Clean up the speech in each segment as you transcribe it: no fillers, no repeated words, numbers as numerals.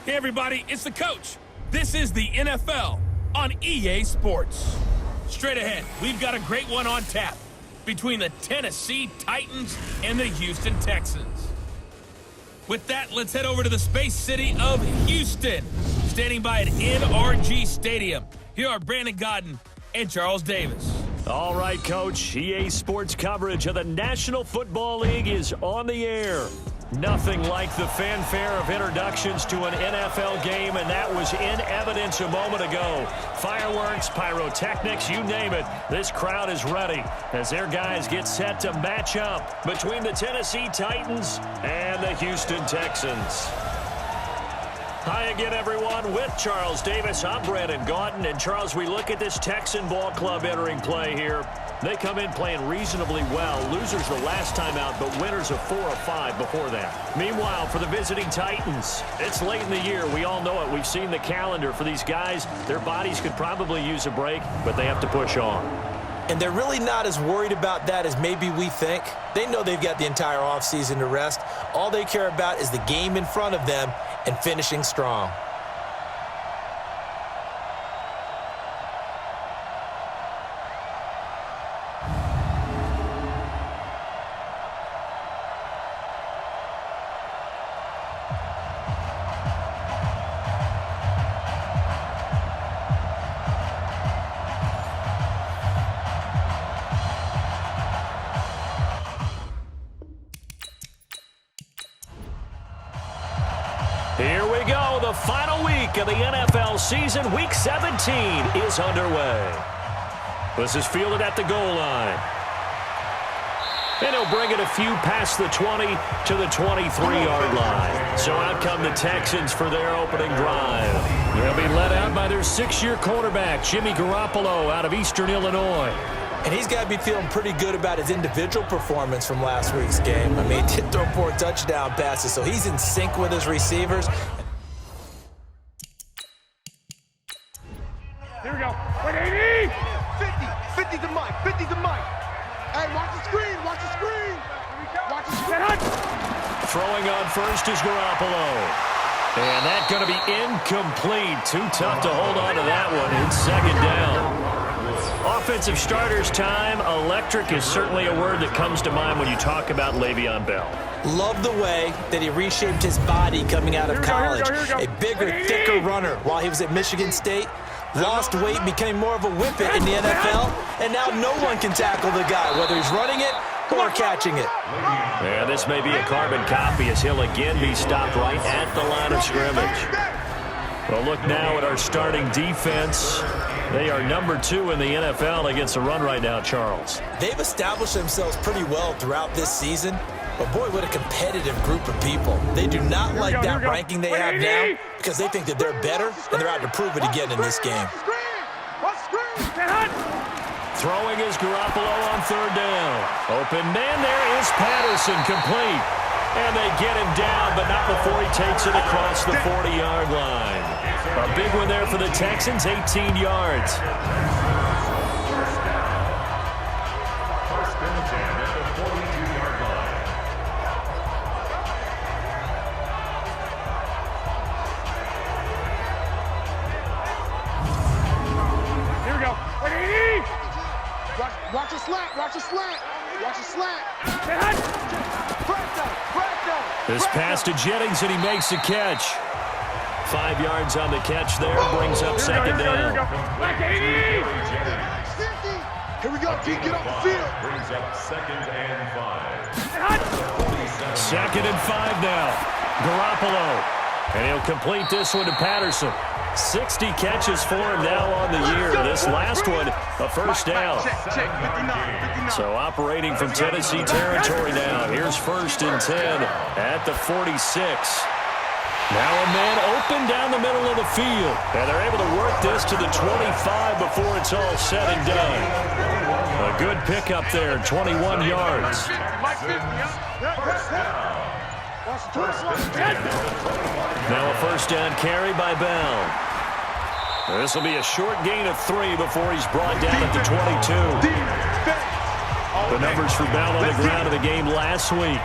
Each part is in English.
Hey everybody, it's the coach. This is the NFL on EA Sports. Straight ahead, we've got a great one on tap between the Tennessee Titans and the Houston Texans. With that, let's head over to the space city of Houston. Standing by at NRG Stadium, here are Brandon Godden and Charles Davis. All right, Coach. EA Sports coverage of the National Football League is on the air. Nothing like the fanfare of introductions to an NFL game, and that was in evidence a moment ago. Fireworks, pyrotechnics, you name it. This crowd is ready as their guys get set to match up between the Tennessee Titans and the Houston Texans. Hi again, everyone. With Charles Davis, I'm Brandon Gaudin. And, Charles, we look at this Texan ball club entering play here. They come in playing reasonably well. Losers the last time out, but winners of 4 or 5 before that. Meanwhile, for the visiting Titans, it's late in the year. We all know it. We've seen the calendar for these guys. Their bodies could probably use a break, but they have to push on. And they're really not as worried about that as maybe we think. They know they've got the entire offseason to rest. All they care about is the game in front of them and finishing strong. Here we go. The final week of the NFL season. Week 17 is underway. This is fielded at the goal line. And he'll bring it a few past the 20 to the 23-yard line. So out come the Texans for their opening drive. They'll be led out by their 6-year quarterback, Jimmy Garoppolo, out of Eastern Illinois. And he's got to be feeling pretty good about his individual performance from last week's game. I mean, he did throw 4 touchdown passes, so he's in sync with his receivers. Here we go. 180! 50 to Mike, 50 to Mike. Hey, watch the screen, watch the screen. Watch the screen. Throwing on first is Garoppolo. And that's going to be incomplete. Too tough to hold on to that one. It's second down. Offensive starters time. Electric is certainly a word that comes to mind when you talk about Le'Veon Bell. Love the way that he reshaped his body coming out of college. A bigger, thicker runner while he was at Michigan State. Lost weight, became more of a whippet in the NFL, and now no one can tackle the guy, whether he's running it or catching it. Yeah, this may be a carbon copy as he'll again be stopped right at the line of scrimmage. Well, look now at our starting defense. They are number 2 in the NFL against the run right now, Charles. They've established themselves pretty well throughout this season, but boy, what a competitive group of people. They do not like that ranking they have now because they think that they're better, and they're out to prove it again in this game. Throwing is Garoppolo on third down. Open man, there is Patterson, complete. And they get him down, but not before he takes it across the 40-yard line. A big one there for the Texans, 18 yards. Here we go. 180! Watch a slant, watch a slant, watch a slant. This pass to Jennings, and he makes the catch. 5 yards on the catch there, brings up second down. Back 80! Here we go, Pete, get off the field. Brings up second and 5. Second and 5 now. Garoppolo. And he'll complete this one to Patterson. 60 catches for him now on the year. This last one, a first down. So operating from Tennessee territory now. Here's first and 10 at the 46. Now a man open down the middle of the field. And they're able to work this to the 25 before it's all said and done. A good pickup there, 21 yards. Now a first down carry by Bell. This will be a short gain of 3 before he's brought down at the 22. The numbers for Bell on the ground in the game last week.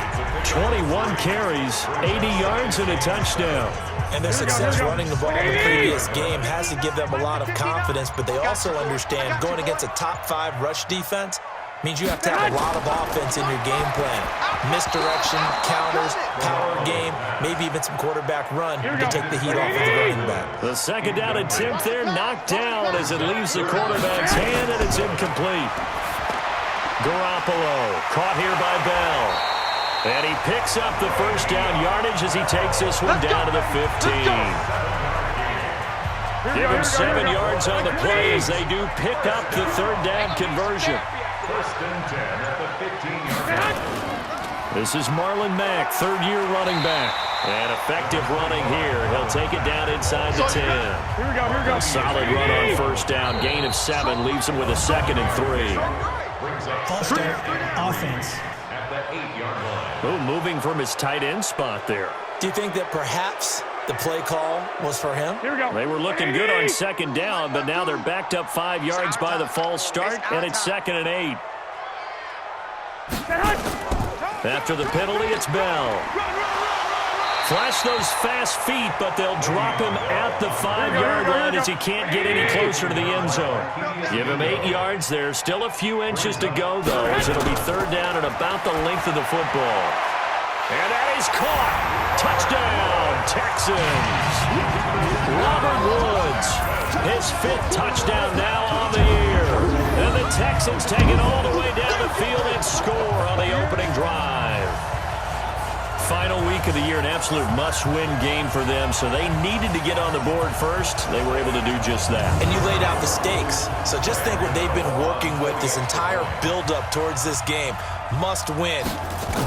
21 carries, 80 yards, and a touchdown. And their success running the ball in the previous game has to give them a lot of confidence, but they also understand going against a top 5 rush defense means you have to have a lot of offense in your game plan. Misdirection, counters, power game, maybe even some quarterback run to take the heat off of the running back. The second down attempt there knocked down as it leaves the quarterback's hand, and it's incomplete. Garoppolo caught here by Bell. And he picks up the first down yardage as he takes this one down to the 15. Give him 7 yards on the play as they do pick up the third down conversion. First and 10 at the 15-yard line. This is Marlon Mack, third-year running back. And effective running here. He'll take it down inside the 10. Here we go. A solid run on first down. Gain of 7 leaves him with a 2nd and 3. False start, offense. At the 8-yard line. Oh, moving from his tight end spot there. Do you think that perhaps the play call was for him? Here we go. They were looking good on second down, but now they're backed up 5 yards by the false start, and it's 2nd and 8. After the penalty, it's Bell. Flash those fast feet, but they'll drop him at the 5-yard line as he can't get any closer to the end zone. Give him 8 yards there. Still a few inches to go, though, as it'll be third down and about the length of the football. And that is caught. Touchdown, Texans. Robert Woods, his 5th touchdown now on the year. And the Texans take it all the way down the field and score on the opening drive. Final week of the year, an absolute must-win game for them, so they needed to get on the board first. They were able to do just that. And you laid out the stakes. So just think what they've been working with this entire build-up towards this game. Must win.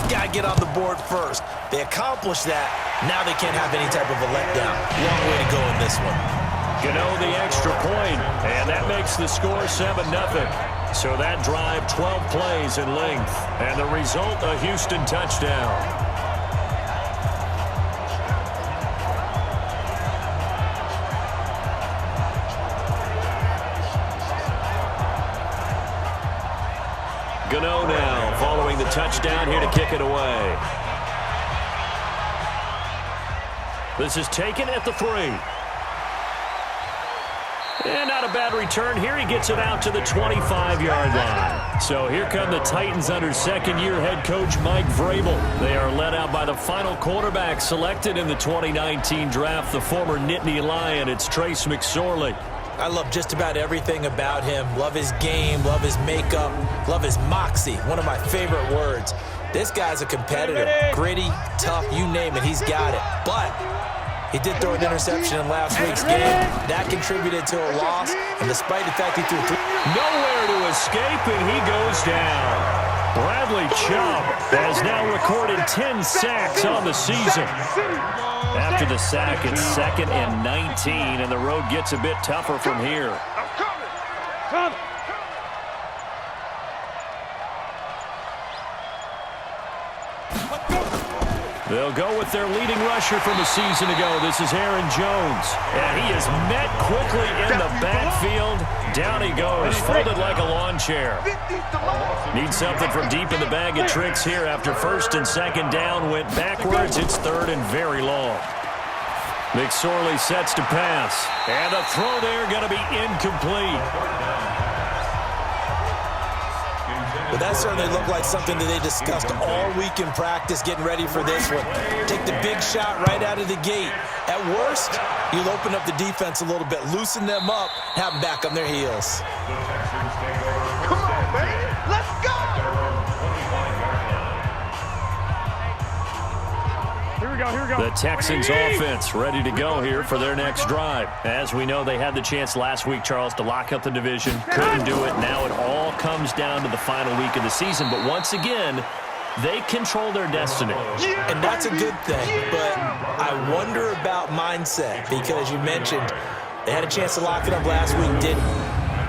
Got to get on the board first. They accomplished that. Now they can't have any type of a letdown. Long way to go in this one. Gano the extra point, and that makes the score 7-0. So that drive, 12 plays in length, and the result, a Houston touchdown. Gano now following the touchdown here to kick it away. This is taken at the 3. And not a bad return here. He gets it out to the 25-yard line. So here come the Titans under second-year head coach Mike Vrabel. They are led out by the final quarterback selected in the 2019 draft, the former Nittany Lion. It's Trace McSorley. I love just about everything about him. Love his game, love his makeup, love his moxie. One of my favorite words. This guy's a competitor. Gritty, tough, you name it, he's got it. But he did throw an interception in last week's game. That contributed to a loss. And despite the fact he threw 3... Nowhere to escape, and he goes down. Bradley Chubb has now recorded 10 sacks on the season. After the sack, it's 2nd and 19, and the road gets a bit tougher from here. They'll go with their leading rusher from a season ago. This is Aaron Jones. And he is met quickly in the backfield. Down he goes, folded like a lawn chair. Needs something from deep in the bag of tricks here after 1st and 2nd down. Went backwards. It's 3rd and very long. McSorley sets to pass. And the throw there going to be incomplete. But that certainly looked like something that they discussed all week in practice getting ready for this one. Take the big shot right out of the gate. At worst, you'll open up the defense a little bit, loosen them up, have them back on their heels. Come on, baby. Let's go. Here we go. The Texans offense ready to go here for their next drive. As we know, they had the chance last week, Charles, to lock up the division. Couldn't do it. Now it all comes down to the final week of the season. But once again, they control their destiny. And that's a good thing. But I wonder about mindset because you mentioned they had a chance to lock it up last week, didn't.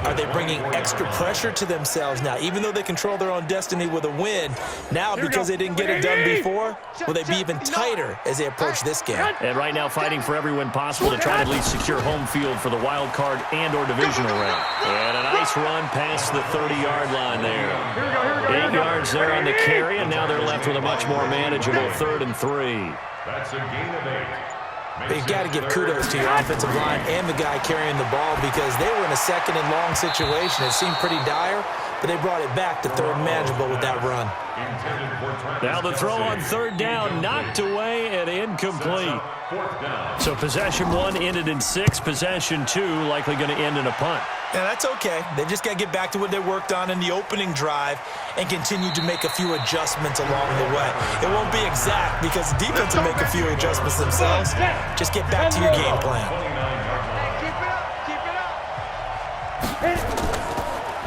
Are they bringing extra pressure to themselves now? Even though they control their own destiny with a win, now because they didn't get it done before, will they be even tighter as they approach this game? And right now fighting for every win possible to try to at least secure home field for the wild card and or divisional round. And a nice run past the 30-yard line there. 8 yards there on the carry, and now they're left with a much more manageable 3rd and 3. That's a gain of 8. You've got to give kudos to your offensive line and the guy carrying the ball because they were in a 2nd and long situation. It seemed pretty dire, but they brought it back to 3rd and manageable with that run. Now the throw on 3rd down, knocked away and incomplete. So possession 1 ended in 6. Possession 2 likely going to end in a punt. Yeah, that's okay. They've just got to get back to what they worked on in the opening drive and continue to make a few adjustments along the way. It won't be exact because the defense will make a few adjustments themselves. Just get back to your game plan.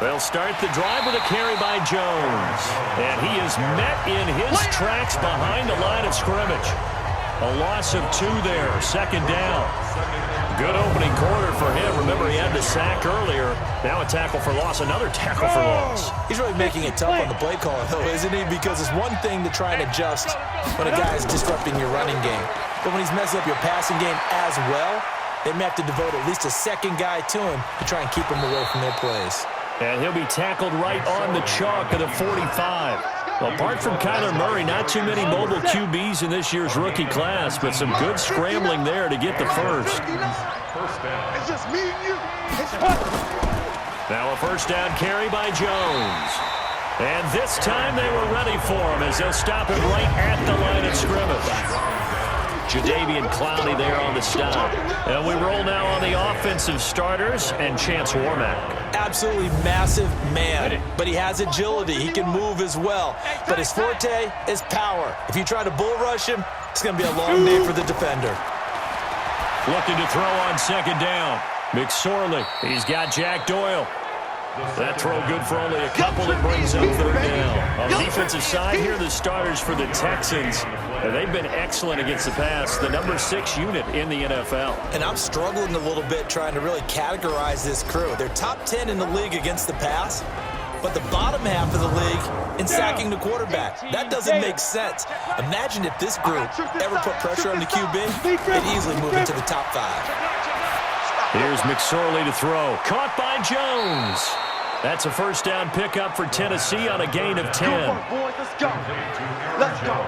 They'll start the drive with a carry by Jones. And he is met in his tracks behind the line of scrimmage. A loss of 2 there, 2nd down. Good opening quarter for him. Remember, he had the sack earlier. Now a tackle for loss, another tackle for loss. He's really making it tough on the play caller, though, isn't he? Because it's one thing to try and adjust when a guy is disrupting your running game. But when he's messing up your passing game as well, they may have to devote at least a 2nd guy to him to try and keep him away from their plays. And he'll be tackled right on the chalk of the 45. Well, apart from Kyler Murray, not too many mobile QBs in this year's rookie class, but some good scrambling there to get the first. It's just me and you. Now a 1st down carry by Jones. And this time they were ready for him as they'll stop him right at the line of scrimmage. Jadeveon Clowney there on the stop. And we roll now on the offensive starters and Chance Warmack. Absolutely massive man, but he has agility. He can move as well. But his forte is power. If you try to bull rush him, it's going to be a long day for the defender. Looking to throw on 2nd down. McSorley. He's got Jack Doyle. That throw good for only a couple that brings up 3rd down. On the defensive side here, the starters for the Texans. They've been excellent against the pass, the number 6 unit in the NFL. And I'm struggling a little bit trying to really categorize this crew. They're top 10 in the league against the pass, but the bottom half of the league in sacking the quarterback. That doesn't make sense. Imagine if this group ever put pressure on the QB, they'd easily move into the top 5. Here's McSorley to throw. Caught by Jones. That's a 1st down pickup for Tennessee on a gain of 10. Let's go. Let's go.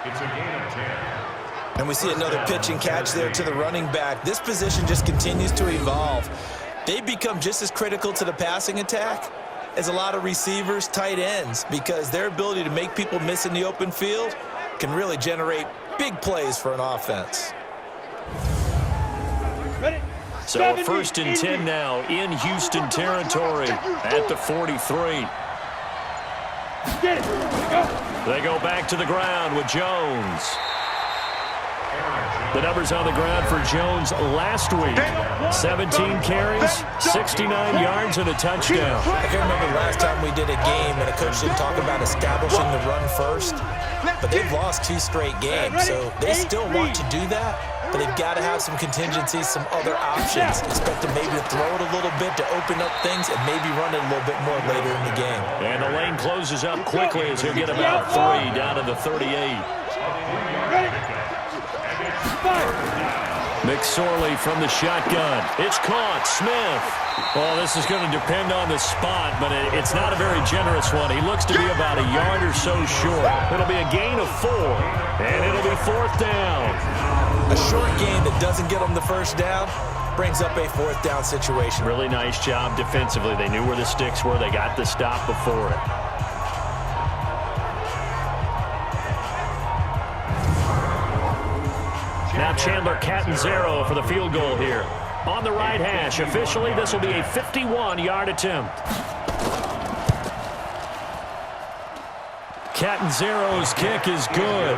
It's a gain of 10. And we see another pitch and catch there to the running back. This position just continues to evolve. They've become just as critical to the passing attack as a lot of receivers, tight ends, because their ability to make people miss in the open field can really generate big plays for an offense. So a 1st and 10 now in Houston territory at the 43. They go back to the ground with Jones. The numbers on the ground for Jones last week. 17 carries, 69 yards, and a touchdown. I can remember last time we did a game and a coach didn't talk about establishing the run first, but they've lost 2 straight games, so they still want to do that, but they've got to have some contingencies, some other options. Expect them maybe to throw it a little bit to open up things and maybe run it a little bit more later in the game. And the lane closes up quickly as he'll get about 3 down to the 38. McSorley from the shotgun. It's caught. Smith. Well, this is going to depend on the spot, but it's not a very generous one. He looks to be about a yard or so short. It'll be a gain of 4, and it'll be 4th down. A short gain that doesn't get them the 1st down brings up a 4th down situation. Really nice job defensively. They knew where the sticks were. They got the stop before it. Now Chandler Catanzaro for the field goal here. On the right hash, officially, this will be a 51-yard attempt. Catanzaro's kick is good.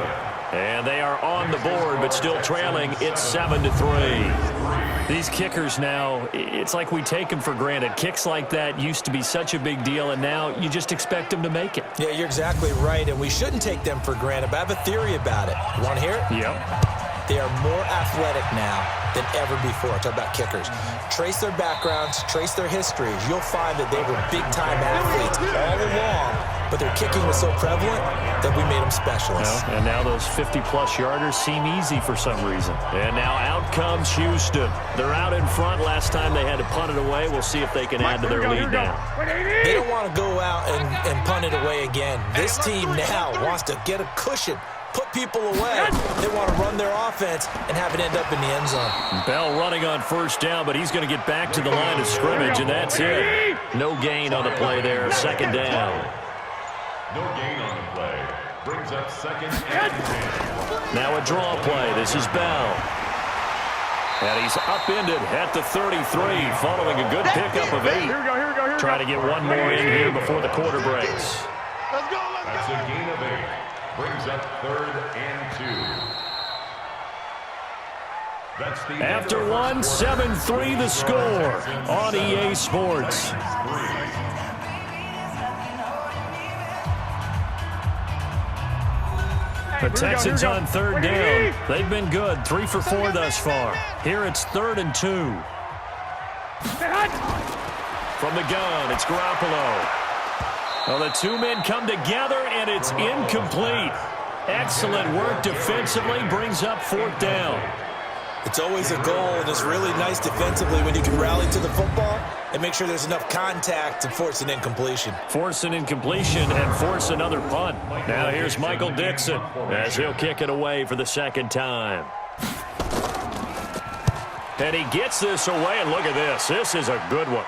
And they are on the board, but still trailing. It's 7-3. These kickers now, it's like we take them for granted. Kicks like that used to be such a big deal, and now you just expect them to make it. Yeah, you're exactly right, and we shouldn't take them for granted, but I have a theory about it. You want to hear it? Yep. They are more athletic now than ever before. I talk about kickers. Trace their backgrounds, trace their histories. You'll find that they were big-time athletes all along, but their kicking was so prevalent that we made them specialists. And now those 50-plus yarders seem easy for some reason. And now out comes Houston. They're out in front. Last time they had to punt it away. We'll see if they can add to their lead now. They don't want to go out and punt it away again. This team now wants to get a cushion, put people away. They want to run their offense and have it end up in the end zone. Bell running on first down, but he's going to get back to the line of scrimmage, and that's it. No gain on the play there, second down. No gain on the play. Brings up second and 10. Now a draw play. This is Bell. And he's upended at the 33, following a good pickup of 8. Here we go. Trying to get one more in here before the quarter breaks. Let's go. That's a gain of 8. Brings up third and 2. That's the After one, 7-3 the score on EA Sports. The Texans on third down. They've been good, 3 for 4 thus far. Here it's 3rd and 2. From the gun, it's Garoppolo. Well, the two men come together, and it's incomplete. Excellent work defensively, brings up 4th down. It's always a goal, and it's really nice defensively when you can rally to the football and make sure there's enough contact to force an incompletion. Force an incompletion and force another punt. Now here's Michael Dixon as he'll kick it away for the second time. And he gets this away, and look at this. This is a good one.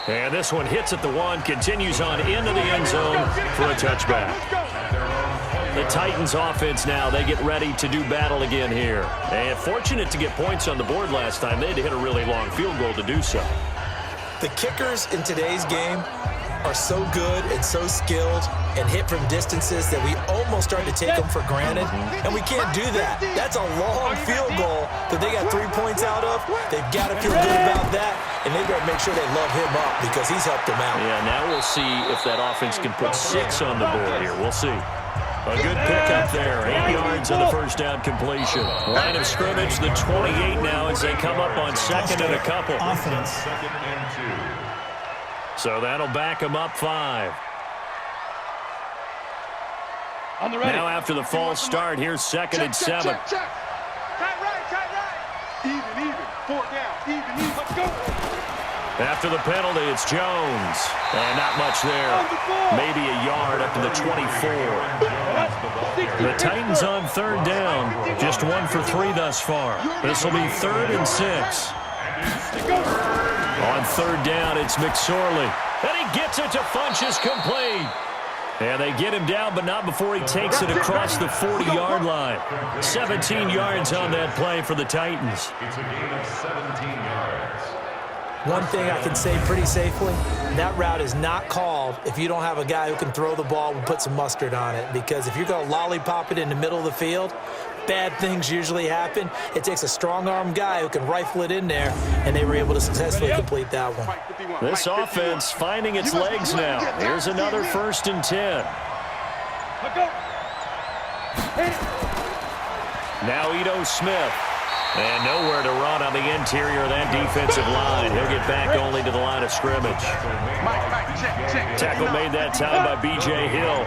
And this one hits at the 1, continues on into the end zone for a touchback. The Titans offense now, they get ready to do battle again here. And fortunate to get points on the board last time. They had to hit a really long field goal to do so. The kickers in today's game are so good and so skilled and hit from distances that we almost start to take them for granted, and we can't do that. That's a long field goal that they got 3 points out of. They've got to feel good about that, and they better make sure they love him up because he's helped them out. Yeah, now we'll see if that offense can put 6 on the board here. We'll see. A good pickup there, 8 yards on the first down completion. Line of scrimmage, the 28 now as they come up on 2nd and a couple. Offense. Second and 2. So that'll back them up 5. Now after the false start, here's 2nd and 7. Check. Tight right. Even. 4th down. Even. Let's go. After the penalty, it's Jones. And not much there. Maybe a yard up to the 24. The Titans on 3rd down. Just 1 for 3 thus far. This will be 3rd and 6. On 3rd down, it's McSorley. And he gets it to Funchess, complete. And they get him down, but not before he takes it across the 40-yard line. 17 yards on that play for the Titans. It's a gain of 17 yards. One thing I can say pretty safely, that route is not called if you don't have a guy who can throw the ball and put some mustard on it. Because if you're going to lollipop it in the middle of the field, bad things usually happen. It takes a strong-arm guy who can rifle it in there, and they were able to successfully complete that one. This offense finding its legs now. Here's another 1st and 10. Now Ito Smith. And nowhere to run on the interior of that defensive line. He'll get back only to the line of scrimmage. Tackle made that time by B.J. Hill.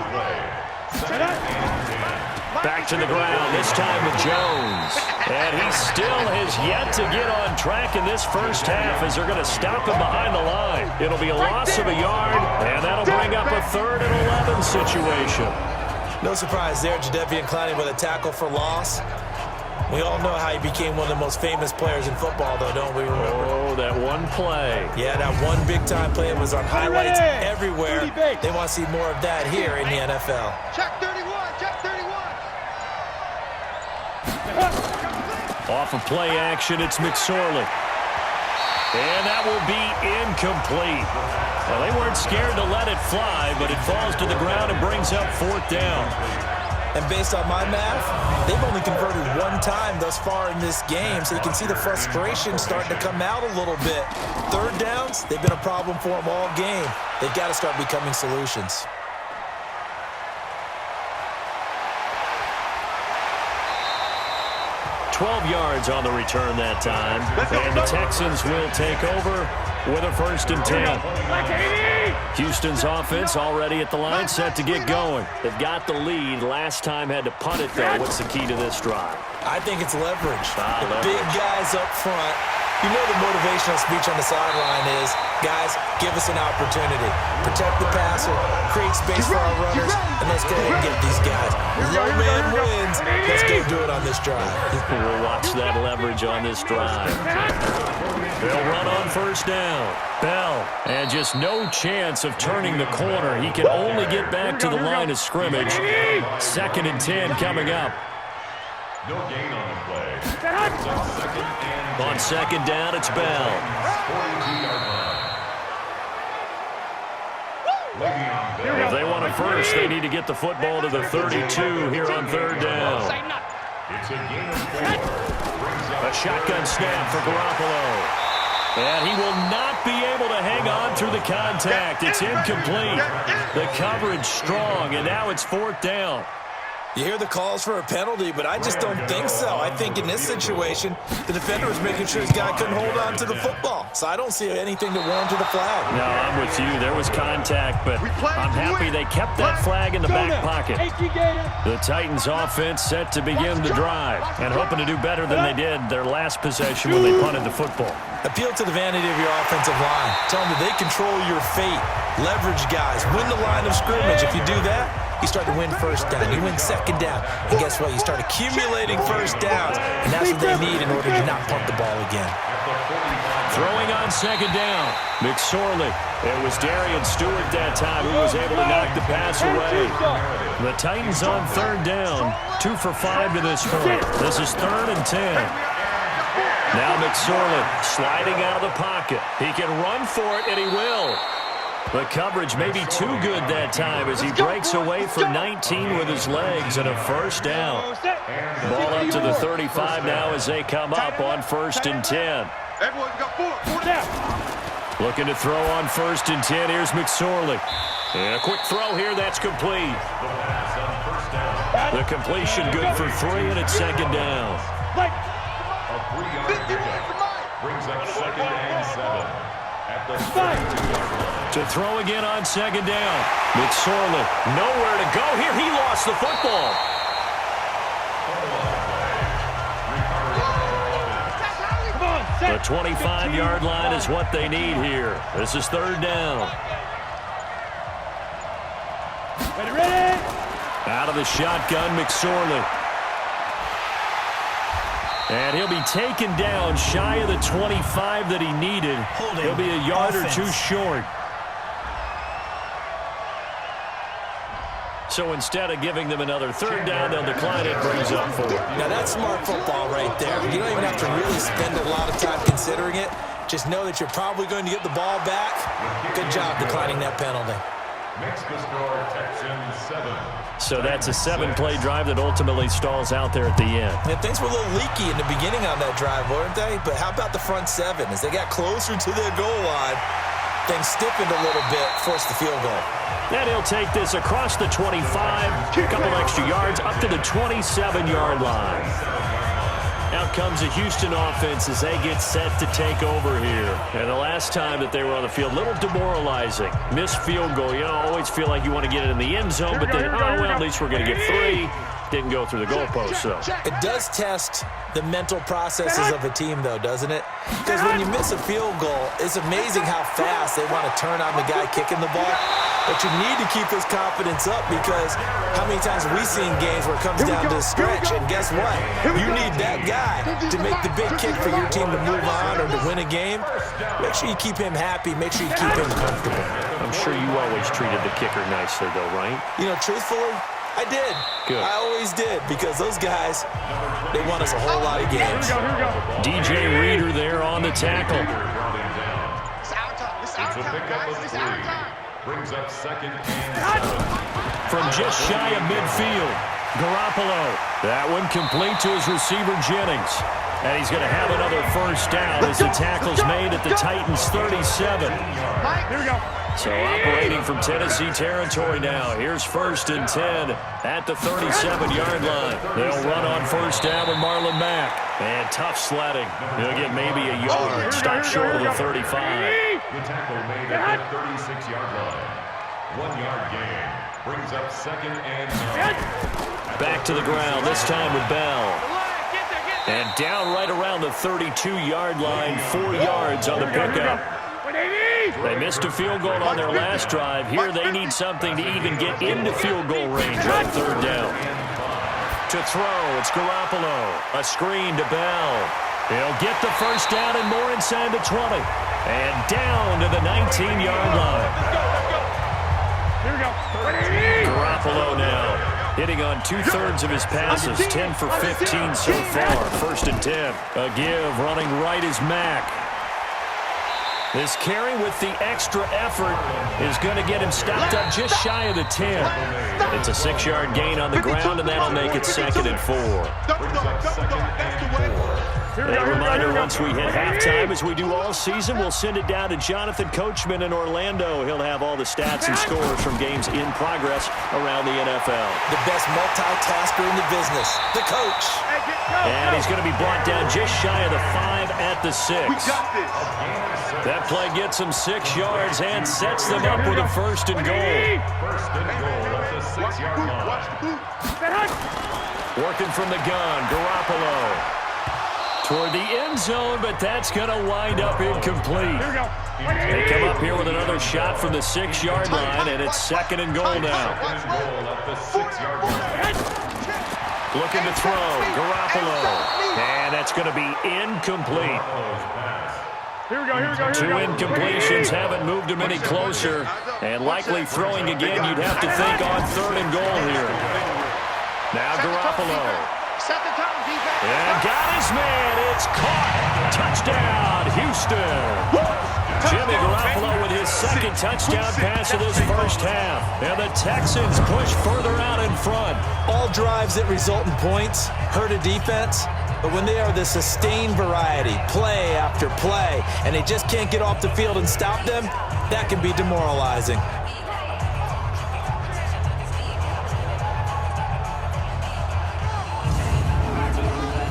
Back to the ground, this time with Jones. And he still has yet to get on track in this first half as they're going to stop him behind the line. It'll be a loss of a yard, and that'll bring up a 3rd and 11 situation. No surprise there, Jadeveon Clowney with a tackle for loss. We all know how he became one of the most famous players in football, though, don't we remember? Oh, that one play. Yeah, that one big-time play was on highlights everywhere. They want to see more of that here in the NFL. Check 31. Off of play action, it's McSorley. And that will be incomplete. Well, they weren't scared to let it fly, but it falls to the ground and brings up 4th down. And based on my math, they've only converted 1 time thus far in this game, so you can see the frustration starting to come out a little bit. 3rd downs, they've been a problem for them all game. They've got to start becoming solutions. 12 yards on the return that time. And the Texans will take over with a 1st and 10. Houston's offense already at the line, set to get going. They've got the lead. Last time had to punt it, though. What's the key to this drive? I think it's leverage. The big guys up front. You know the motivational speech on the sideline is, guys, give us an opportunity. Protect the passer, create space for our runners, and let's go ahead and get these guys. Low man wins. Let's go do it on this drive. We'll watch that leverage on this drive. They'll run on 1st down. Bell, and just no chance of turning the corner. He can only get back to the line of scrimmage. 2nd and 10 coming up. No gain on the play. On 2nd down, it's Bell. 42-yard line. If they want a first, they need to get the football to the 32 here on 3rd down. It's a gain of 4. A shotgun snap for Garoppolo. And he will not be able to hang on through the contact. It's incomplete. The coverage strong, and now it's 4th down. You hear the calls for a penalty, but I just don't think so. I think in this situation, the defender was making sure his guy couldn't hold on to the football. So I don't see anything to warrant the flag. No, I'm with you. There was contact, but I'm happy they kept that flag in the back pocket. The Titans offense set to begin the drive and hoping to do better than they did their last possession when they punted the football. Appeal to the vanity of your offensive line. Tell them that they control your fate. Leverage guys. Win the line of scrimmage. If you do that, you start to win 1st down. You win 2nd down. And guess what? You start accumulating 1st downs. And that's what they need in order to not punt the ball again. Throwing on 2nd down. McSorley. It was Darian Stewart that time who was able to knock the pass away. The Titans on 3rd down. 2 for 5 to this point. This is 3rd and 10. Now McSorley sliding out of the pocket. He can run for it, and he will. The coverage may be too good that time as he breaks away for 19 with his legs and a 1st down. Ball up to the 35 now as they come up on 1st and 10. Everyone's got 4 down. Looking to throw on 1st and 10. Here's McSorley. And a quick throw here. That's complete. The completion good for 3, and it's 2nd down. A 3-yard pickup brings up 2nd and 7 at the 32-yard line. To throw again on 2nd down. McSorley nowhere to go here. He lost the football. The 25-yard line is what they need here. This is 3rd down. Out of the shotgun, McSorley. And he'll be taken down shy of the 25 that he needed. He'll be a yard or 2 short. So instead of giving them another 3rd down, they'll decline it, brings up 4. Now that's smart football right there. You don't even have to really spend a lot of time considering it. Just know that you're probably going to get the ball back. Good job declining that penalty. Makes the score Texans 7. So that's a 7-play drive that ultimately stalls out there at the end. And things were a little leaky in the beginning on that drive, weren't they? But how about the front 7? As they got closer to their goal line, things stiffened a little bit, forced the field goal. And he'll take this across the 25, a couple extra yards, up to the 27-yard line. Out comes the Houston offense as they get set to take over here. And the last time that they were on the field, a little demoralizing. Missed field goal. You always feel like you want to get it in the end zone, but then, at least we're going to get 3. Didn't go through the goalpost, so. It does test the mental processes of a team, though, doesn't it? Because when you miss a field goal, it's amazing how fast they want to turn on the guy kicking the ball. But you need to keep his confidence up because how many times have we seen games where it comes down to a stretch, and guess what? You need that guy to make the big kick for your team to move on or to win a game. Make sure you keep him happy. Make sure you keep him comfortable. I'm sure you always treated the kicker nicely, though, right? You know, truthfully, I did. Good. I always did because those guys, they won us a whole lot of games. DJ Reader there on the tackle. It's our time. It's our time, guys. It's our time. Brings up 2nd and 7. From just shy of midfield, Garoppolo. That one complete to his receiver, Jennings. And he's going to have another 1st down as the tackle's made at the Titans' 37. So operating from Tennessee territory now. Here's 1st and 10 at the 37-yard line. They'll run on 1st down with Marlon Mack. And tough sledding. He'll get maybe a yard. Stop short of the 35. The tackle made at the 36-yard line. 1-yard gain. Brings up 2nd and 9. Back to the ground, this time with Bell. And down right around the 32-yard line, 4 yards on the pickup. They missed a field goal on their last drive. Here they need something to even get into field goal range on 3rd down. To throw, it's Garoppolo. A screen to Bell. He'll get the 1st down and more inside the 20. And down to the 19-yard line. Here we go. Garoppolo now hitting on 2/3 of his passes. 10 for 15 so far. 1st and 10. A give running right is Mack. This carry with the extra effort is going to get him stopped up just shy of the 10. It's a 6-yard gain on the ground, and that'll make it 2nd and 4. A reminder, once we hit halftime, as we do all season, we'll send it down to Jonathan Coachman in Orlando. He'll have all the stats and scores from games in progress around the NFL. The best multitasker in the business, the coach. And he's going to be brought down just shy of the 5 at the 6. We got this. That play gets him 6 yards and sets them up with a 1st and goal. 1st and goal at the 6-yard line. Working from the gun, Garoppolo. Toward the end zone, but that's going to wind up incomplete. They come up here with another shot from the 6-yard line, and it's 2nd and goal now. Looking to throw, Garoppolo. And that's going to be incomplete. Here we go. 2 incompletions haven't moved him any closer. And likely throwing again, you'd have to think on 3rd and goal here. Now Garoppolo. And got his man. It's caught. Touchdown, Houston. Jimmy Garoppolo with his 2nd touchdown pass of this 1st half. And the Texans push further out in front. All drives that result in points hurt a defense, but when they are the sustained variety, play after play, and they just can't get off the field and stop them, that can be demoralizing.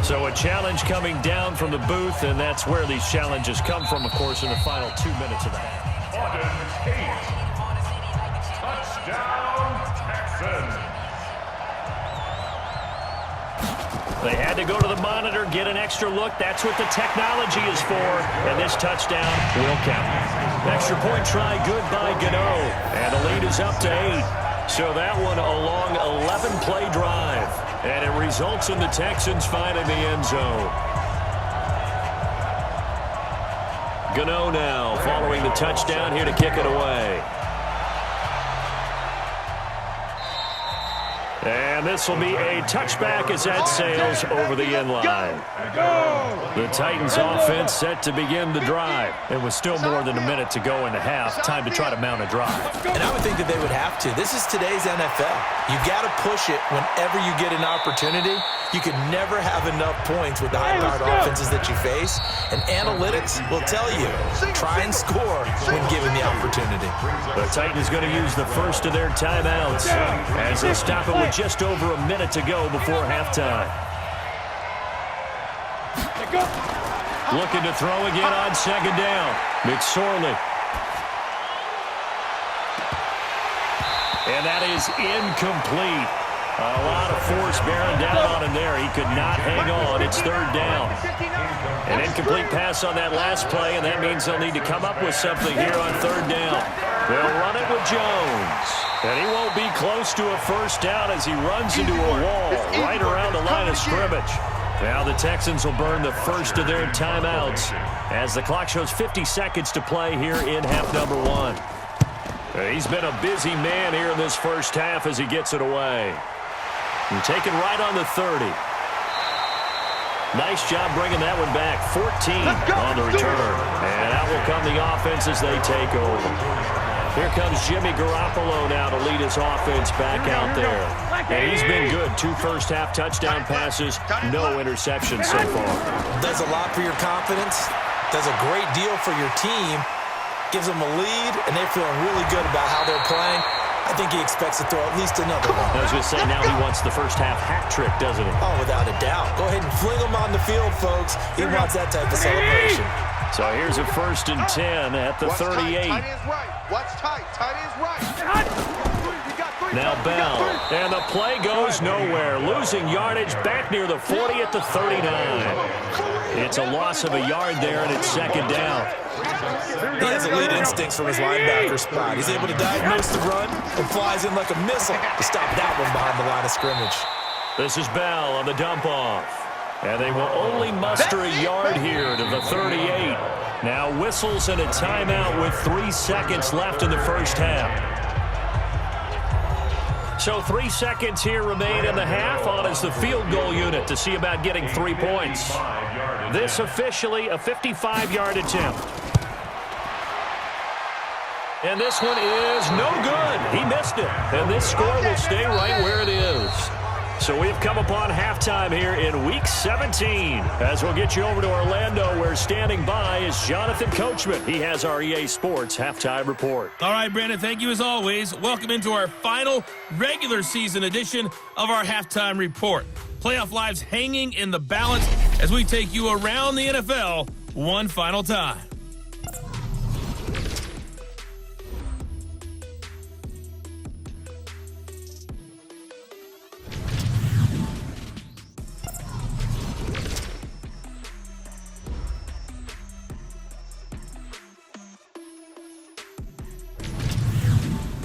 So a challenge coming down from the booth, and that's where these challenges come from, of course, in the final 2 minutes of the half. Touchdown, Texans. They had to go to the monitor, get an extra look. That's what the technology is for, and this touchdown will count. Extra point try, good by Gano, and the lead is up to 8. So that one a long 11-play drive. And it results in the Texans finding the end zone. Gano now following the touchdown here to kick it away. And this will be a touchback as that sails over the end line. The Titans offense set to begin the drive. It was still more than a minute to go in the half. Time to try to mount a drive. And I would think that they would have to. This is today's NFL. You got to push it whenever you get an opportunity. You can never have enough points with the high-powered offenses that you face. And analytics will tell you, try and score when given the opportunity. The Titans going to use the first of their timeouts as they stop it with just over a minute to go before halftime. Looking to throw again on 2nd down. McSorley. And that is incomplete. A lot of force bearing down on him there. He could not hang on. It's 3rd down. An incomplete pass on that last play, and that means they'll need to come up with something here on 3rd down. They'll run it with Jones. And he won't be close to a 1st down as he runs into a wall right around the line of scrimmage. Now the Texans will burn the first of their timeouts as the clock shows 50 seconds to play here in half number 1. He's been a busy man here in this 1st half as he gets it away. And taken right on the 30. Nice job bringing that one back. 14 on the return. And out will come the offense as they take over. Here comes Jimmy Garoppolo now to lead his offense back out there. And he's been good. 2 first-half touchdown passes, no interceptions so far. Does a lot for your confidence, does a great deal for your team, gives them a lead, and they're feeling really good about how they're playing. I think he expects to throw at least another one. I was going to say, now he wants the first half hat trick, doesn't he? Oh, without a doubt. Go ahead and fling him on the field, folks. He wants that type of celebration. So here's a 1st and 10 at the 38. Tight end's right. Watch tight. Tight end's right. Now Bell, and the play goes nowhere. Losing yardage back near the 40 at the 39. It's a loss of a yard there, and it's 2nd down. He has elite instincts from his linebacker spot. He's able to diagnose the run and flies in like a missile to stop that one behind the line of scrimmage. This is Bell on the dump-off. And they will only muster a yard here to the 38. Now whistles and a timeout with 3 seconds left in the first half. So 3 seconds here remain in the half on as the field goal unit to see about getting 3 points. This officially a 55-yard attempt. And this one is no good. He missed it. And this score will stay right where it is. So we've come upon halftime here in Week 17. As we'll get you over to Orlando, where standing by is Jonathan Coachman. He has our EA Sports Halftime Report. All right, Brandon, thank you as always. Welcome into our final regular season edition of our Halftime Report. Playoff lives hanging in the balance as we take you around the NFL one final time.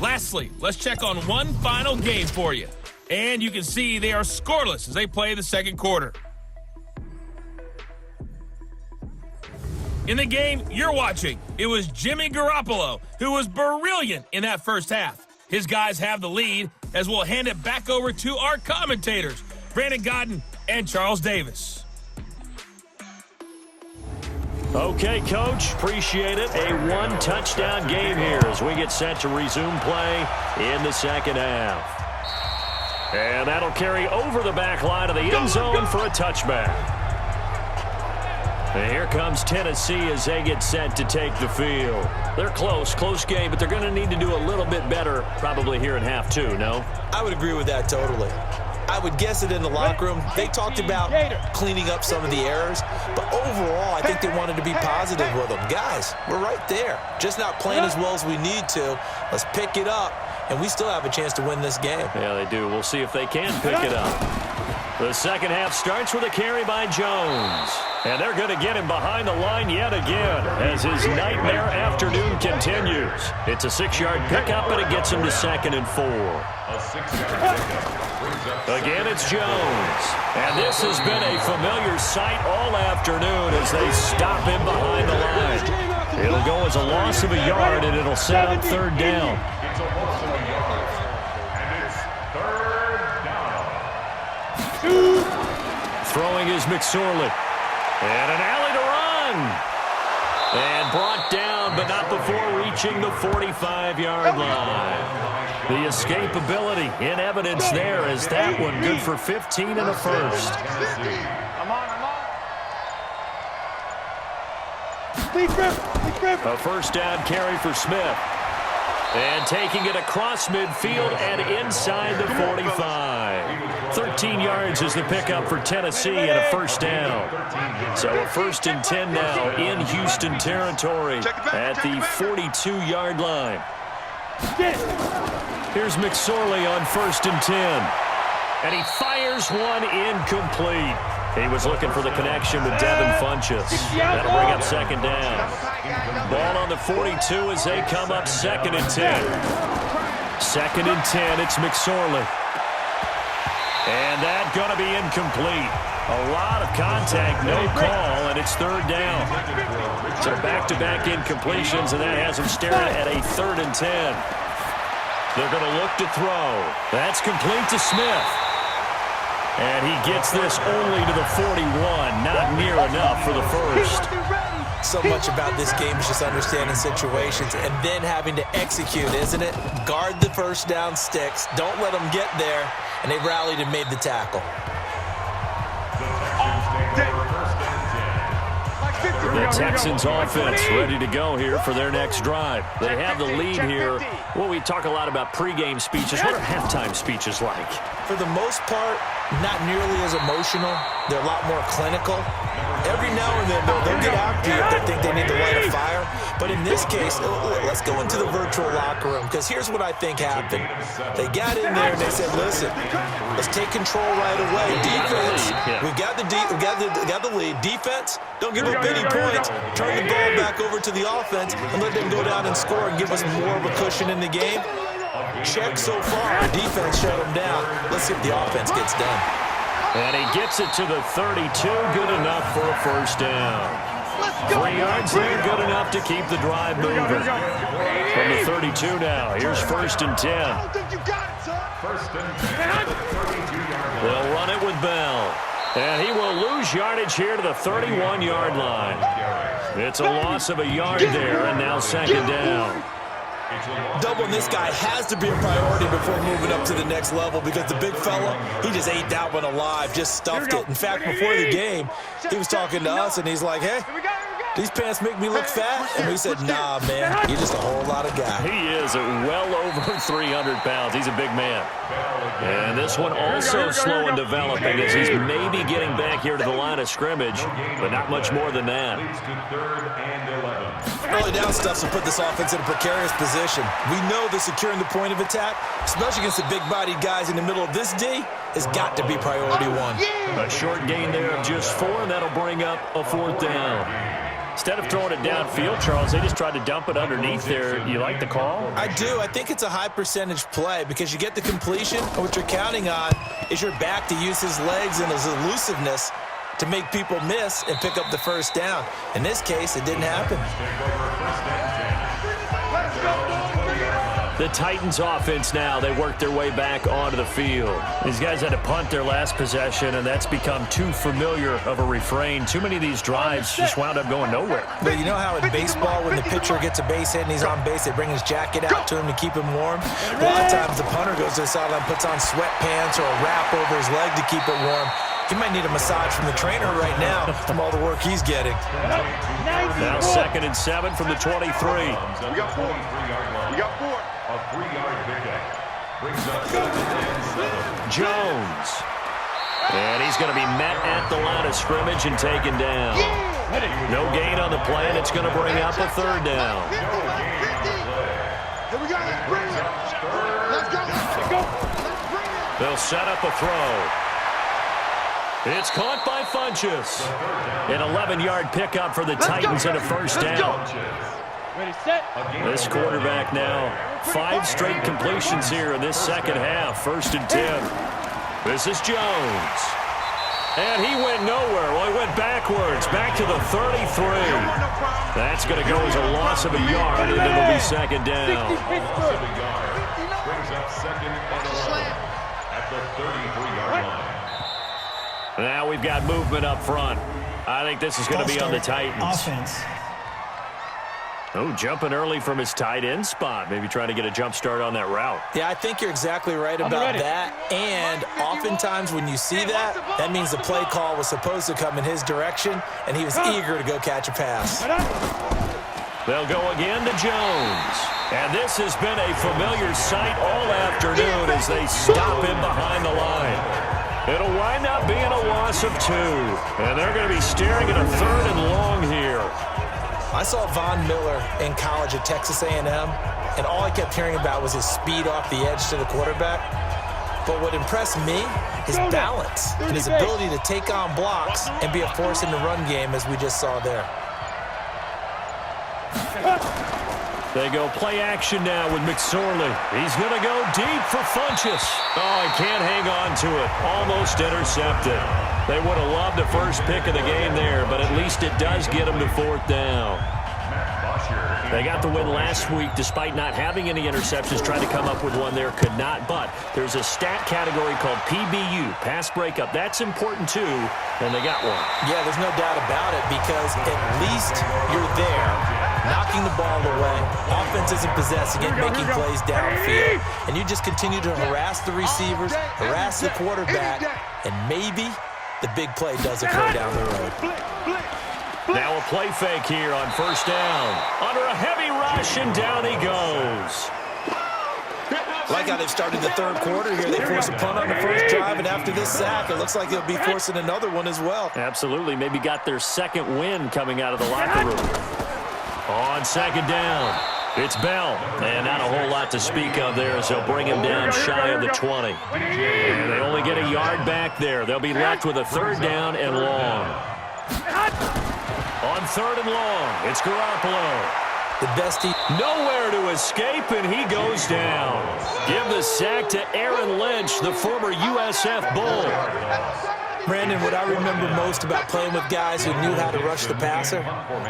Lastly, let's check on one final game for you. And you can see they are scoreless as they play the second quarter. In the game you're watching, it was Jimmy Garoppolo who was brilliant in that first half. His guys have the lead as we'll hand it back over to our commentators, Brandon Godden and Charles Davis. Okay, Coach, appreciate it. A one-touchdown game here as we get set to resume play in the second half. And that'll carry over the back line of the end zone for a touchback. And here comes Tennessee as they get set to take the field. They're close game, but they're going to need to do a little bit better probably here in half two, no? I would agree with that totally. I would guess it in the locker room. They talked about cleaning up some of the errors, but overall, I think they wanted to be positive with them. Guys, we're right there. Just not playing as well as we need to. Let's pick it up, and we still have a chance to win this game. Yeah, they do. We'll see if they can pick it up. The second half starts with a carry by Jones. And they're going to get him behind the line yet again as his nightmare afternoon continues. It's a 6-yard pickup, and it gets him to 2nd and 4. A 6-yard pickup. Again, it's Jones. And this has been a familiar sight all afternoon as they stop him behind the line. It'll go as a loss of a yard, and it'll set up 3rd down. It's a loss of a yard, and it's 3rd down. Throwing is McSorley. And an alley to run. And brought down, but not before reaching the 45-yard line. The escapability in evidence there as that one good for 15 and a first. A first down carry for Smith. And taking it across midfield and inside the 45. 13 yards is the pickup for Tennessee and a first down. So a 1st and 10 now in Houston territory at the 42-yard line. Here's McSorley on 1st and 10. And he fires one incomplete. He was looking for the connection with Devin Funchess. That'll bring up 2nd down. Ball on the 42 as they come up 2nd and 10. 2nd and 10, it's McSorley. And that's going to be incomplete. A lot of contact, no call, and it's 3rd down. So back-to-back incompletions, and that has them staring at a 3rd and 10. They're going to look to throw. That's complete to Smith. And he gets this only to the 41, not near enough for the first. So much about this game is just understanding situations and then having to execute, isn't it? Guard the first down sticks. Don't let them get there. And they rallied and made the tackle. The Texans offense ready to go here for their next drive. They have the lead here. Well, we talk a lot about pregame speeches. What are halftime speeches like? For the most part, not nearly as emotional. They're a lot more clinical. Every now and then, they'll get after you if they think they need to light a fire. But in this case, let's go into the virtual locker room, because here's what I think happened. They got in there and they said, listen, let's take control right away. Defense, we got the lead. Defense, don't give up any points. Turn the ball back over to the offense and let them go down and score and give us more of a cushion in the game. Check so far. The defense shut them down. Let's see if the offense gets done. And he gets it to the 32. Good enough for a first down. 3 yards there, good enough to keep the drive moving. From the 32 now, here's 1st and 10. First and 10. They'll run it with Bell. And he will lose yardage here to the 31-yard line. It's a loss of a yard there, and now 2nd down. Doubling this guy has to be a priority before moving up to the next level, because the big fella, he just ate that one alive, just stuffed it. In fact, before the game, he was talking to us, and he's like, hey, these pants make me look fat? And we said, nah, man, you're just a whole lot of guy. He is well over 300 pounds. He's a big man. And this one also slow in developing as he's maybe getting back here to the line of scrimmage, but not much more than that. Early down stuff will put this offense in a precarious position. We know that securing the point of attack, especially against the big-bodied guys in the middle of this D, has got to be priority one. A short gain there of just 4, and that'll bring up a 4th down. Instead of throwing it downfield, Charles, they just tried to dump it underneath there. You like the call? I do. I think it's a high-percentage play because you get the completion, and what you're counting on is your back to use his legs and his elusiveness to make people miss and pick up the first down. In this case, it didn't happen. The Titans offense now, they work their way back onto the field. These guys had to punt their last possession, and that's become too familiar of a refrain. Too many of these drives just wound up going nowhere. But you know how in baseball, when the pitcher gets a base hit and he's on base, they bring his jacket out to him to keep him warm? A lot of times the punter goes to the sideline, puts on sweatpants or a wrap over his leg to keep it warm. He might need a massage from the trainer right now from all the work he's getting. Now 2nd and 7 from the 23. We got 4. We got 4. A 3-yard pickup brings up 2nd and 7. Jones. And he's going to be met at the line of scrimmage and taken down. No gain on the play, and it's going to bring up a 3rd down. Here we go. Let's bring it. Let's go. Let's go. Let's bring it. They'll set up a throw. It's caught by Funchess. An 11-yard pickup for the Titans and a first down. Ready, set. This quarterback now, 5 straight completions here in this second half. 1st and 10. This is Jones. And he went nowhere. Well, he went backwards, back to the 33. That's going to go as a loss of a yard, and it'll be 2nd down. Loss of a yard brings up 2nd and 11 at the 33-yard line. Now we've got movement up front. I think this is going to be on the Titans. Offense. Oh, jumping early from his tight end spot. Maybe trying to get a jump start on that route. Yeah, I think you're exactly right about that. And oftentimes when you see that, that means the play call was supposed to come in his direction, and he was eager to go catch a pass. They'll go again to Jones. And this has been a familiar sight all afternoon as they stop him behind the line. It'll wind up being a loss of 2. And they're going to be staring at a 3rd and long here. I saw Von Miller in college at Texas A&M, and all I kept hearing about was his speed off the edge to the quarterback. But what impressed me, his balance and his ability to take on blocks and be a force in the run game, as we just saw there. They go play action now with McSorley. He's going to go deep for Funchess. Oh, he can't hang on to it. Almost intercepted. They would have loved the first pick of the game there, but at least it does get them to 4th down. They got the win last week despite not having any interceptions. Tried to come up with one there, could not. But there's a stat category called PBU, pass breakup. That's important too, and they got one. Yeah, there's no doubt about it, because at least you're there, knocking the ball away. Offense isn't possessing it, making plays downfield. And you just continue to harass the receivers, harass the quarterback, and maybe the big play does occur down the road. Now a play fake here on first down. Under a heavy rush, and down he goes. Like how they've started the third quarter here. They force a punt on the first drive, and after this sack, it looks like they'll be forcing another one as well. Absolutely. Maybe got their second win coming out of the locker room. On second down, it's Bell. And not a whole lot to speak of there as they'll bring him down shy of the 20. And they only get a yard back there. They'll be left with a third down and long. On third and long, it's Garoppolo. The best Nowhere to escape, and he goes down. Give the sack to Aaron Lynch, the former USF Bull. Brandon, what I remember most about playing with guys who knew how to rush the passer,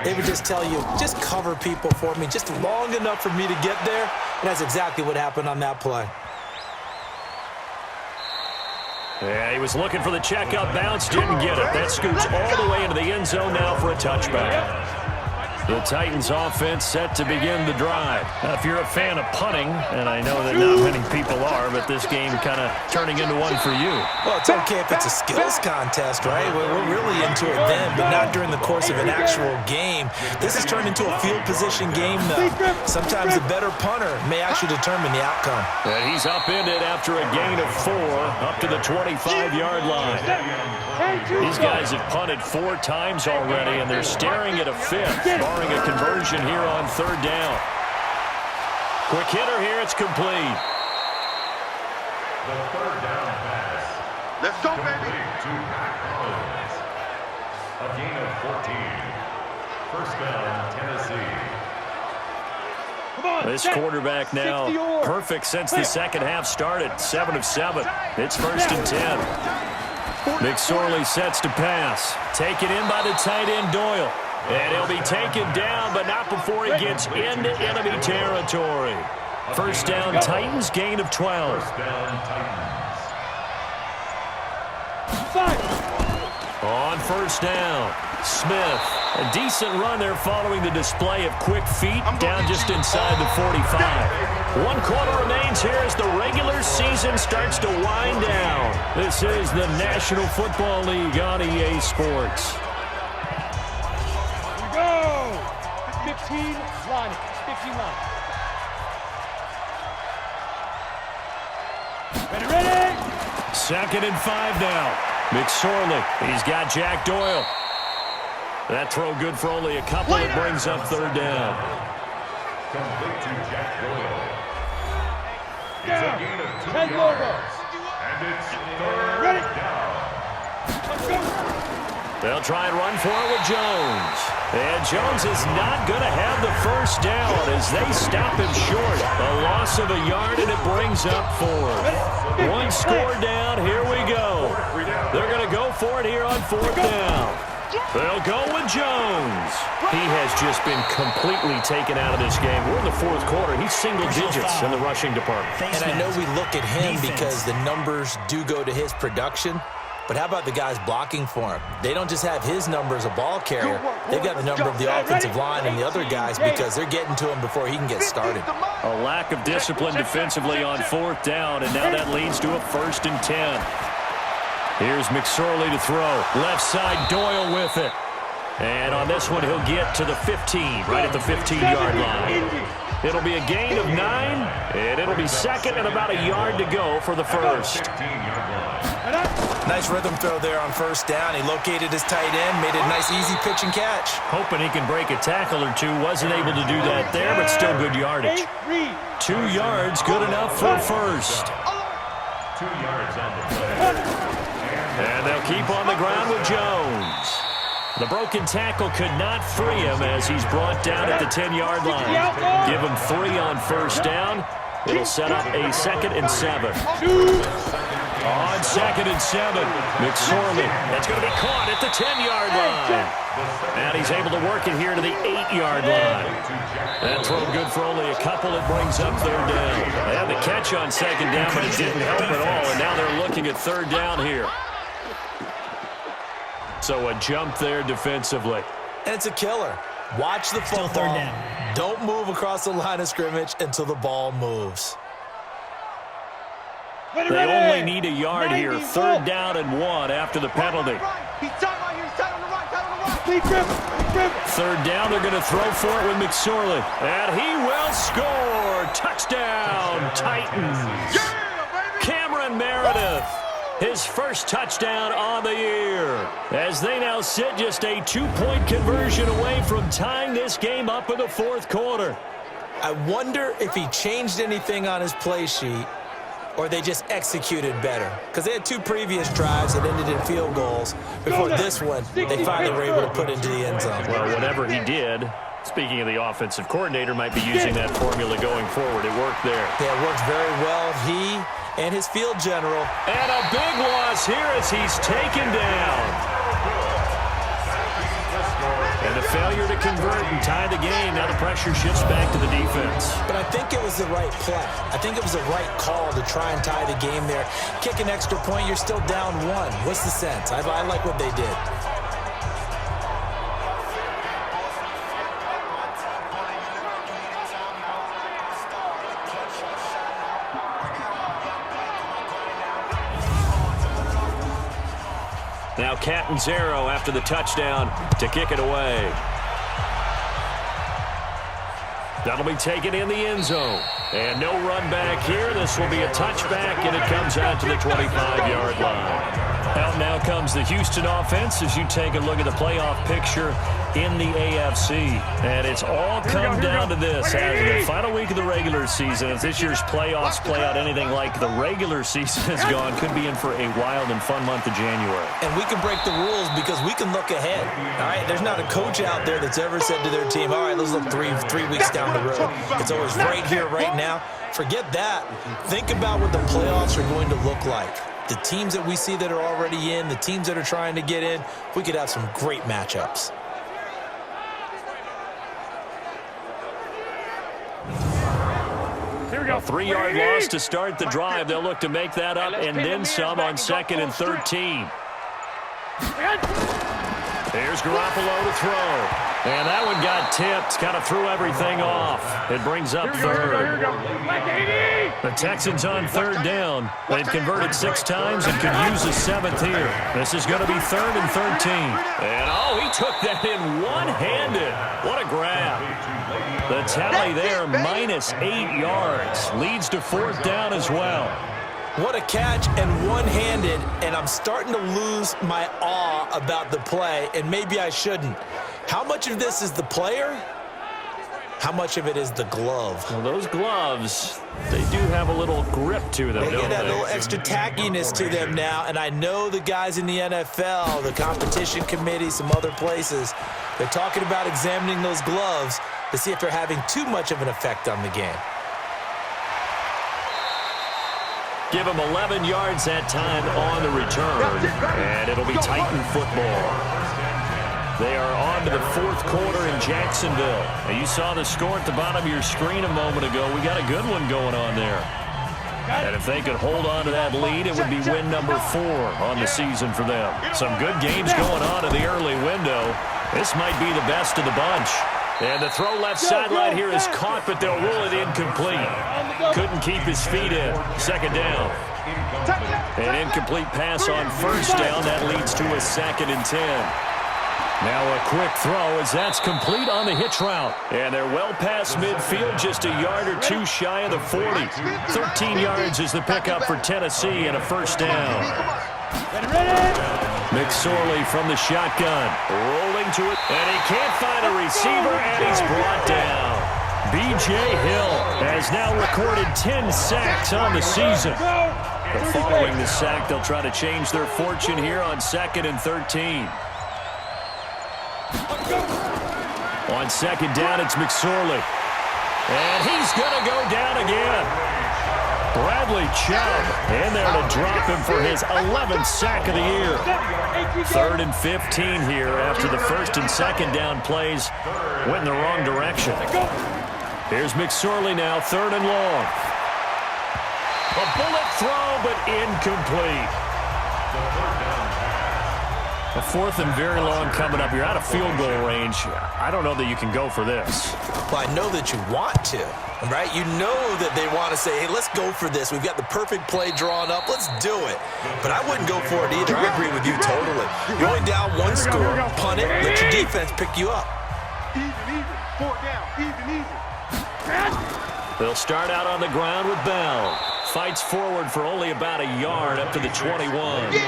they would just tell you, just cover people for me, just long enough for me to get there. And that's exactly what happened on that play. Yeah, he was looking for the check-up bounce, didn't get it. That scoots all the way into the end zone now for a touchback. The Titans offense set to begin the drive. Now, if you're a fan of punting, and I know that not many people are, but this game kind of turning into one for you. Well, it's okay if it's a skills contest, right? We're really into it then, but not during the course of an actual game. This has turned into a field position game, though. Sometimes the better punter may actually determine the outcome. And he's upended after a gain of 4 up to the 25-yard line. These guys have punted 4 times already, and they're staring at a 5th, barring a conversion here on third down. Quick hitter here, it's complete. The third down pass. Let's go, baby. To Pat Collins. A gain of 14. First down, Tennessee. This quarterback now perfect since the second half started. 7 of 7. It's first and 10. McSorley sets to pass. Taken in by the tight end Doyle. And he'll be taken down, but not before he gets into enemy territory. First down, Titans, gain of 12. First down, Titans. On first down, Smith. A decent run there following the display of quick feet down just inside the 45. 1 quarter remains here as the regular season starts to wind down. This is the National Football League on EA Sports. 15 line. 15 line. Ready? Second and 5 now. McSorley. He's got Jack Doyle. That throw good for only a couple. It brings up third down. Complete to Jack Doyle. It's a gain of 2 yards. And it's third down. Let's go. They'll try and run for it with Jones. And Jones is not going to have the first down as they stop him short. A loss of a yard, and it brings up 4. 1 score down. Here we go. They're going to go for it here on 4th down. They'll go with Jones. He has just been completely taken out of this game. We're in the 4th quarter. He's single digits in the rushing department. And I know we look at him because the numbers do go to his production. But how about the guys blocking for him? They don't just have his number as a ball carrier. They've got the number of the offensive line and the other guys because they're getting to him before he can get started. A lack of discipline defensively on 4th down, and now that leads to a first and 10. Here's McSorley to throw. Left side, Doyle with it. And on this one, he'll get to the 15, right at the 15-yard line. It'll be a gain of 9, and it'll be second and about a yard to go for the first. 15-yard line. Nice rhythm throw there on first down. He located his tight end, made it a nice, easy pitch and catch. Hoping he can break a tackle or 2. Wasn't able to do that there, but still good yardage. 2 yards, good enough for first. 2 yards on the play. And they'll keep on the ground with Jones. The broken tackle could not free him as he's brought down at the 10-yard line. Give him 3 on first down. It'll set up a 2nd and 7. On 2nd and 7, McSorley. That's going to be caught at the 10-yard line. And he's able to work it here to the 8-yard line. That throw good for only a couple. It brings up third down. They had the catch on 2nd down, but it didn't help at all. And now they're looking at third down here. So a jump there defensively. And it's a killer. Watch the football. Still third down. Don't move across the line of scrimmage until the ball moves. They only need a yard here. Third down and 1 after the penalty. He's tight right here. He's tight on the right. Tight on the right. Third down, they're going to throw for it with McSorley. And he will score. Touchdown, Titans. Cameron Meredith, his first touchdown on the year, as they now sit just a 2-point conversion away from tying this game up in the fourth quarter. I wonder if he changed anything on his play sheet or they just executed better. Because they had 2 previous drives that ended in field goals. Before this one, they finally were able to put into the end zone. Well, whatever he did, speaking of the offensive coordinator, might be using that formula going forward. It worked there. Yeah, it worked very well. He and his field general. And a big loss here as he's taken down. And a failure to convert and tie the game. Now the pressure shifts back to the defense. But I think it was the right play. I think it was the right call to try and tie the game there. Kick an extra point, you're still down 1. What's the sense? I like what they did. Now Catanzaro after the touchdown to kick it away. That'll be taken in the end zone. And no run back here. This will be a touchback, and it comes out to the 25-yard line. Out now comes the Houston offense as you take a look at the playoff picture in the AFC. And it's all come down to this. As the final week of the regular season, if this year's playoffs play out anything like the regular season has gone, could be in for a wild and fun month of January. And we can break the rules because we can look ahead. All right, there's not a coach out there that's ever said to their team, all right, let's look three weeks down the road. It's always right here, right now. Forget that. Think about what the playoffs are going to look like. The teams that we see that are already in, the teams that are trying to get in, we could have some great matchups. Here we go. A 3-yard loss to start the drive. They'll look to make that up and then some on 2nd and 13. Here's Garoppolo to throw. And that one got tipped, kind of threw everything off. It brings up third. The Texans on third down. They've converted 6 times and could use a 7th here. This is going to be 3rd and 13. And, he took that in one-handed. What a grab. The tally there, minus 8 yards. Leads to 4th down as well. What a catch and one-handed, and I'm starting to lose my awe about the play, and maybe I shouldn't. How much of this is the player? How much of it is the glove? Well, those gloves, they do have a little grip to them, They get that little extra tackiness to them now, and I know the guys in the NFL, the competition committee, some other places, they're talking about examining those gloves to see if they're having too much of an effect on the game. Give them 11 yards that time on the return, and it'll be Titan football. They are on to the fourth quarter in Jacksonville. Now, you saw the score at the bottom of your screen a moment ago. We got a good one going on there. And if they could hold on to that lead, it would be win number 4 on the season for them. Some good games going on in the early window. This might be the best of the bunch. And the throw left sideline here is caught, but they'll rule it incomplete. Couldn't keep his feet in. 2nd down. An incomplete pass on 1st down. That leads to a 2nd and 10. Now a quick throw as that's complete on the hitch route. And they're well past midfield, just a yard or 2 shy of the 40. 13 yards is the pickup for Tennessee and a 1st down. McSorley from the shotgun, rolling to it, and he can't find a receiver, and he's brought down. B.J. Hill has now recorded 10 sacks on the season. But following the sack, they'll try to change their fortune here on 2nd and 13. On 2nd down, it's McSorley. And he's going to go down again. Bradley Chubb in there to drop him for his 11th sack of the year. 3rd and 15 here after the 1st and 2nd down plays went in the wrong direction. Here's McSorley now, 3rd and long. A bullet throw, but incomplete. A 4th and very long coming up. You're out of field goal range. I don't know that you can go for this. Well, I know that you want to, right? You know that they want to say, hey, let's go for this. We've got the perfect play drawn up. Let's do it. But I wouldn't go for it either. I agree with you totally. You're only down 1 score. Punt it. Let your defense pick you up. Even. 4 down. Even. They'll start out on the ground with Bell. Fights forward for only about a yard up to the 21. The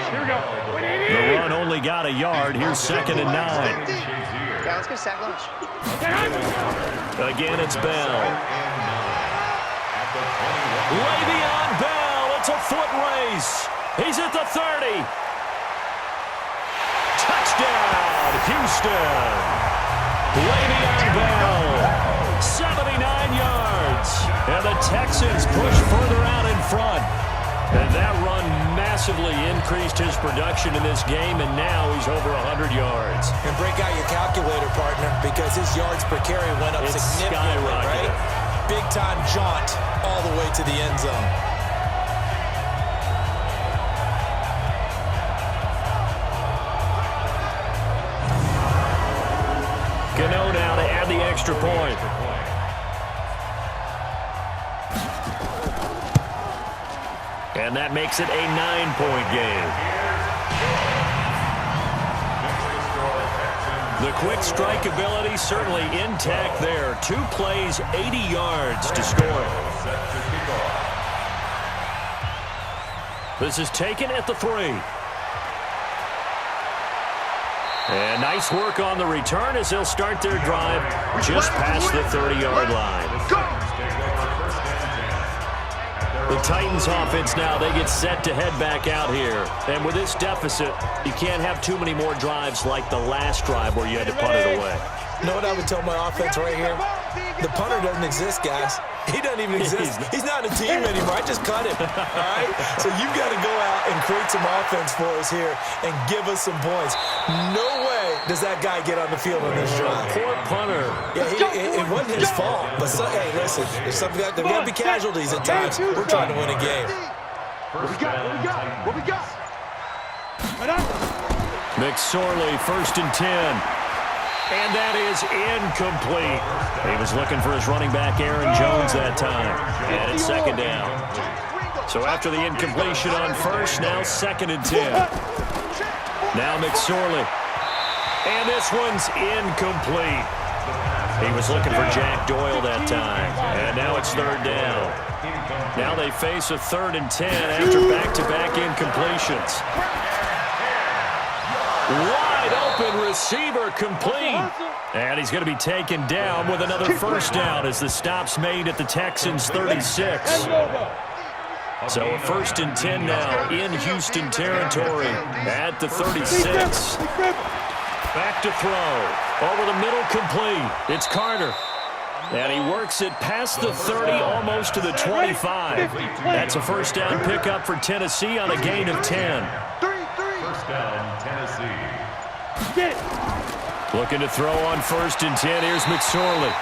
run only got a yard. Here's 2nd and 9. Yeah, let's go sack lunch. Again, it's Bell. Le'Veon Bell. It's a foot race. He's at the 30. Touchdown, Houston. Le'Veon Bell. 79 yards. And the Texans push further out in front. And that run massively increased his production in this game, and now he's over 100 yards. And break out your calculator, partner, because his yards per carry went up significantly, right? Big-time jaunt all the way to the end zone. Gano now to add the extra point. And that makes it a 9-point game. The quick strike ability certainly intact there. 2 plays, 80 yards to score. This is taken at the 3. And nice work on the return as they'll start their drive just past the 30-yard line. The Titans offense now, they get set to head back out here. And with this deficit, you can't have too many more drives like the last drive where you had to punt it away. You know what I would tell my offense right here? The punter doesn't exist, guys. He doesn't even exist. He's not a team anymore. I just cut him, all right? So you've got to go out and create some offense for us here and give us some points. No way does that guy get on the field on this drive. Poor punter. Yeah, it wasn't his fault. But, hey, listen, there's there got to be casualties at times. We're trying to win a game. What we got? McSorley, 1st and 10. And that is incomplete. He was looking for his running back, Aaron Jones, that time. And it's 2nd down. So after the incompletion on 1st, now 2nd and 10. Now McSorley. And this one's incomplete. He was looking for Jack Doyle that time. And now it's 3rd down. Now they face a 3rd and 10 after back-to-back incompletions. Wide open receiver complete. And he's going to be taken down with another 1st down as the stop's made at the Texans' 36. So a 1st and 10 now in Houston territory at the 36. Back to throw. Over the middle complete. It's Carter. And he works it past the 30, almost to the 25. That's a 1st down pickup for Tennessee on a gain of 10. First down, Tennessee. Looking to throw on 1st and 10. Here's McSorley.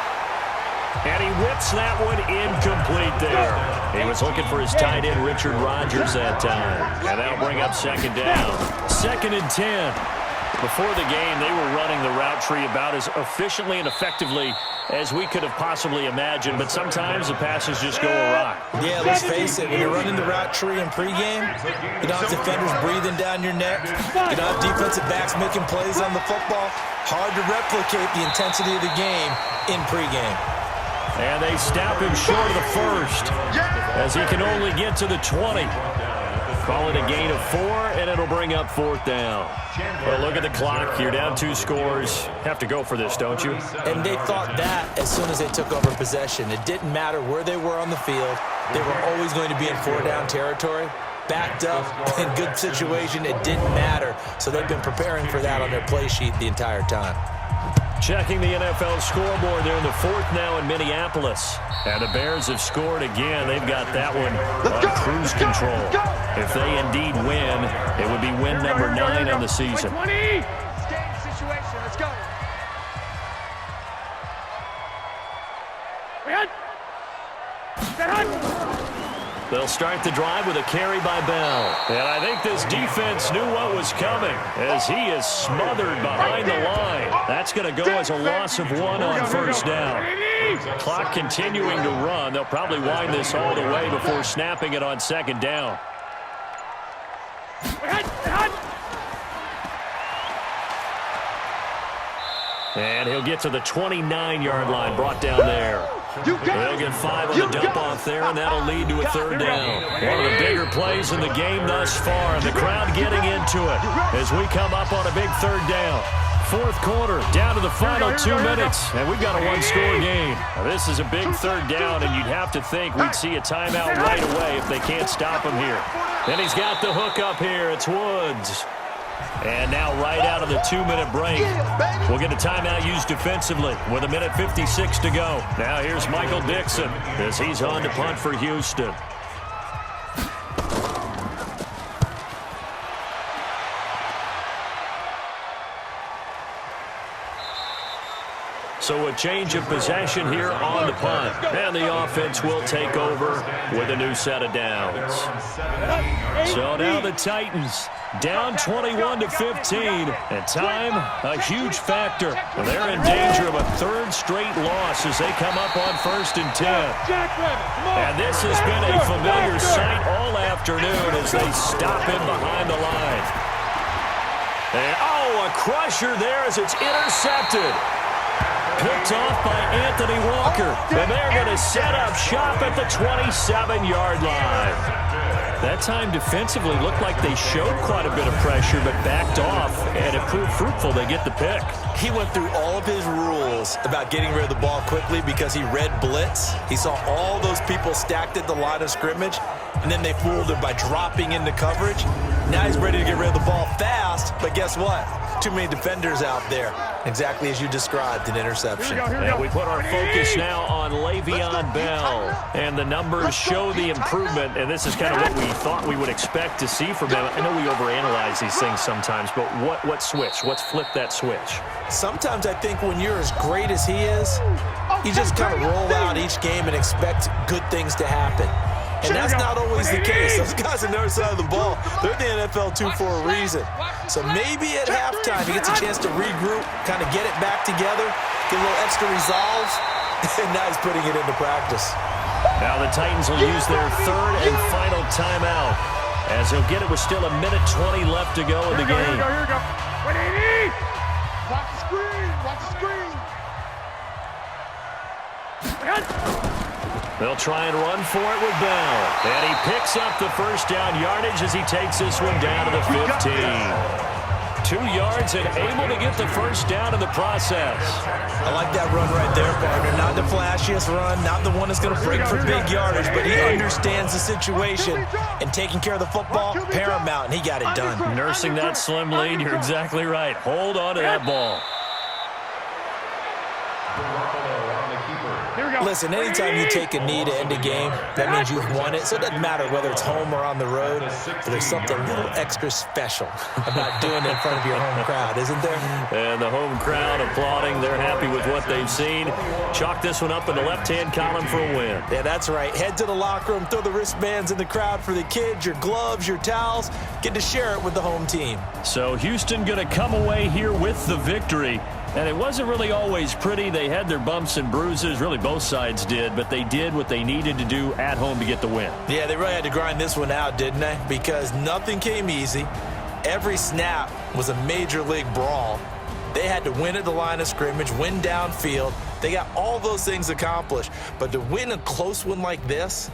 And he whips that one incomplete there. He was looking for his tight end, Richard Rodgers, that time. And that'll bring up 2nd down. 2nd and 10. Before the game, they were running the route tree about as efficiently and effectively as we could have possibly imagined, but sometimes the passes just go awry. Yeah, let's face it, when you're running the route tree in pregame, you don't have defenders breathing down your neck. You don't have defensive backs making plays on the football. Hard to replicate the intensity of the game in pregame. And they stop him short of the 1st as he can only get to the 20. Call it a gain of 4, and it'll bring up 4th down. Well, look at the clock. You're down 2 scores. Have to go for this, don't you? And they thought that as soon as they took over possession. It didn't matter where they were on the field. They were always going to be in 4-down territory. Backed up, in good situation, it didn't matter. So they've been preparing for that on their play sheet the entire time. Checking the NFL scoreboard. They're in the 4th now in Minneapolis. And the Bears have scored again. They've got that one on cruise control. If they indeed win, it would be win number 9 on the season. Game situation. Let's go. They'll start the drive with a carry by Bell. And I think this defense knew what was coming as he is smothered behind the line. That's going to go as a loss of 1 on first down. Clock continuing to run. They'll probably wind this all the way before snapping it on second down. And he'll get to the 29-yard line, brought down there. They'll get 5 on the dump-off there, and that'll lead to a third down. One of the bigger plays in the game thus far, and the crowd getting into it as we come up on a big third down. Fourth quarter, down to the final 2 minutes, and we've got a one-score game. Now, this is a big third down, and you'd have to think we'd see a timeout right away if they can't stop him here. Then he's got the hook up here. It's Woods. And now right out of the 2-minute break, we'll get a timeout used defensively with 1:56 to go. Now here's Michael Dixon as he's on to punt for Houston. So a change of possession here on the punt. And the offense will take over with a new set of downs. So now the Titans down 21-15. And time, a huge factor. They're in danger of a third straight loss as they come up on 1st and 10. And this has been a familiar sight all afternoon as they stop him behind the line. And, oh, a crusher there as it's intercepted. Picked off by Anthony Walker. And they're going to set up shop at the 27-yard line. That time defensively looked like they showed quite a bit of pressure but backed off, and it proved fruitful. They get the pick. He went through all of his rules about getting rid of the ball quickly because he read blitz. He saw all those people stacked at the line of scrimmage, and then they fooled him by dropping into coverage. Now he's ready to get rid of the ball fast, but guess what? Too many defenders out there. Exactly as you described, an interception. And we put our focus now on Le'Veon Bell. And the numbers show the improvement, and this is kind of what we thought we would expect to see from him. I know we overanalyze these things sometimes, but what switch? What's flipped that switch? Sometimes I think when you're as great as he is, you just kind of roll out each game and expect good things to happen. And that's not always the case. Those guys on the other side of the ball, they're in the NFL too for a reason. So maybe at halftime he gets a chance to regroup, kind of get it back together, get a little extra resolve, and now he's putting it into practice. Now the Titans will use their third and final timeout as he'll get it with still 1:20 left to go in the game. Here we go. 180! Watch the screen! Watch the screen! They'll try and run for it with Bell. And he picks up the first down yardage as he takes this one down to the 15. 2 yards and able to get the first down in the process. I like that run right there, partner. Not the flashiest run, not the one that's going to break for big yardage, but he understands the situation, and taking care of the football, paramount, and he got it done. Nursing that slim lead, you're exactly right. Hold on to that ball. Listen, anytime you take a knee to end a game, that means you've won it. So it doesn't matter whether it's home or on the road, but there's something a little extra special about doing it in front of your home crowd, isn't there? And the home crowd applauding. They're happy with what they've seen. Chalk this one up in the left-hand column for a win. Yeah, that's right. Head to the locker room, throw the wristbands in the crowd for the kids, your gloves, your towels. Get to share it with the home team. So Houston going to come away here with the victory. And it wasn't really always pretty. They had their bumps and bruises. Really, both sides did. But they did what they needed to do at home to get the win. Yeah, they really had to grind this one out, didn't they? Because nothing came easy. Every snap was a major league brawl. They had to win at the line of scrimmage, win downfield. They got all those things accomplished. But to win a close one like this,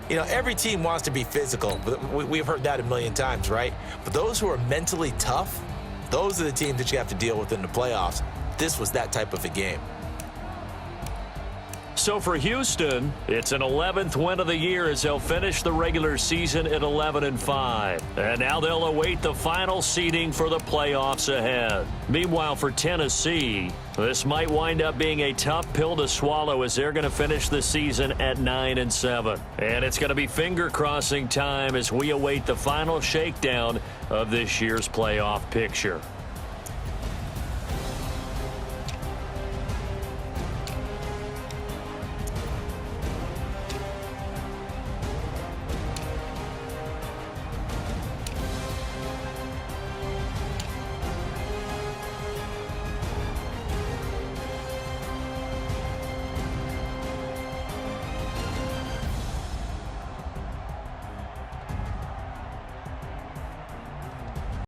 you know, every team wants to be physical. We've heard that a million times, right? But those who are mentally tough, those are the teams that you have to deal with in the playoffs. This was that type of a game. So for Houston, it's an 11th win of the year as they'll finish the regular season at 11-5. And now they'll await the final seeding for the playoffs ahead. Meanwhile, for Tennessee, this might wind up being a tough pill to swallow as they're going to finish the season at 9-7. And it's going to be finger-crossing time as we await the final shakedown of this year's playoff picture.